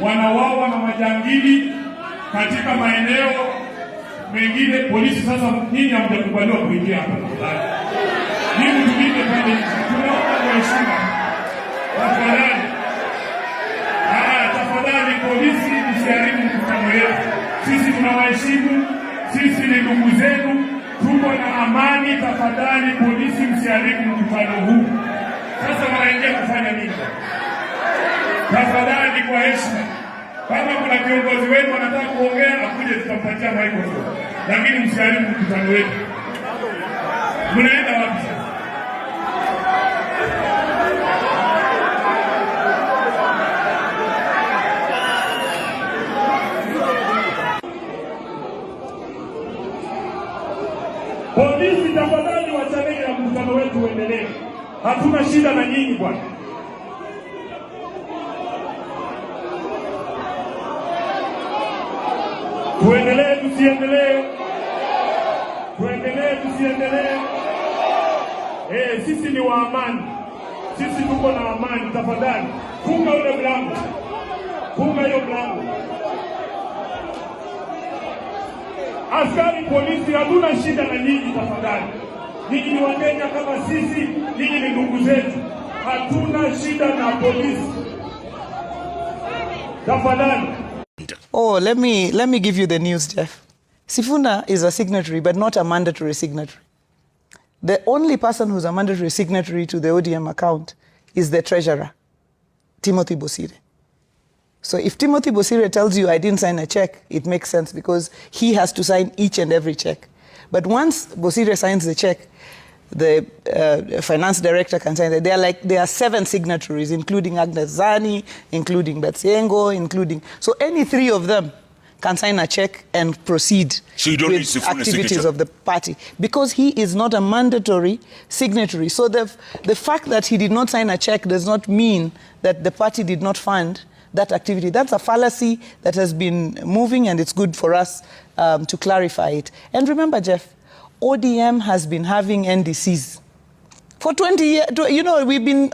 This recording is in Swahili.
wanawawa na majangili katika maeneo mengine. Polisi sasa, nyinyi hamjakubaliwa kuingia hapa. Nyinyi mtulinde pale, tunaomba kwa heshima. Tafadhali. Tafadhali polisi, msiharibu mkutano wetu. Sisi tunawaheshimu, sisi ni ndugu zenu, tuko na amani. Tafadhali polisi, msiharibu mkutano huu. Sasa wanaingia kufanya nini? Tafadhali kwa heshima. Kama kuna kiongozi wenu anataka kuongea, akuje tutampatia microphone. Lakini msiharibu mkutano wetu. Mnaenda wapi sasa? Polisi, tafadhali wachaneni na mkutano wetu uendelee. Hatuna shida na nyinyi bwana. Tuendelee tusiendelee? Tuendelee tusiendelee? Sisi ni wa amani. Sisi tuko na amani. Tafadhali funga ule mlango. Funga hiyo mlango. Askari polisi, hatuna shida na nyinyi tafadhali. Nyinyi ni Wakenya kama sisi, nyinyi ni ndugu zetu. Hatuna shida na polisi. Tafadhali. Oh, let me give you the news, Jeff. Sifuna is a signatory, but not a mandatory signatory. The only person who's a mandatory signatory to the ODM account is the treasurer, Timothy Bosire. So if Timothy Bosire tells you I didn't sign a check, it makes sense because he has to sign each and every check. But once Bosire signs the check, the finance director can sign that. There are 7 signatories, including Agnes Zani, including Betsiengo, including... So any 3 of them can sign a check and proceed with activities of the party. Because he is not a mandatory signatory. So the fact that he did not sign a check does not mean that the party did not fund that activity. That's a fallacy that has been moving, and it's good for us to clarify it. And remember, Jeff, ODM has been having NDCs for 20 years. You know, we've been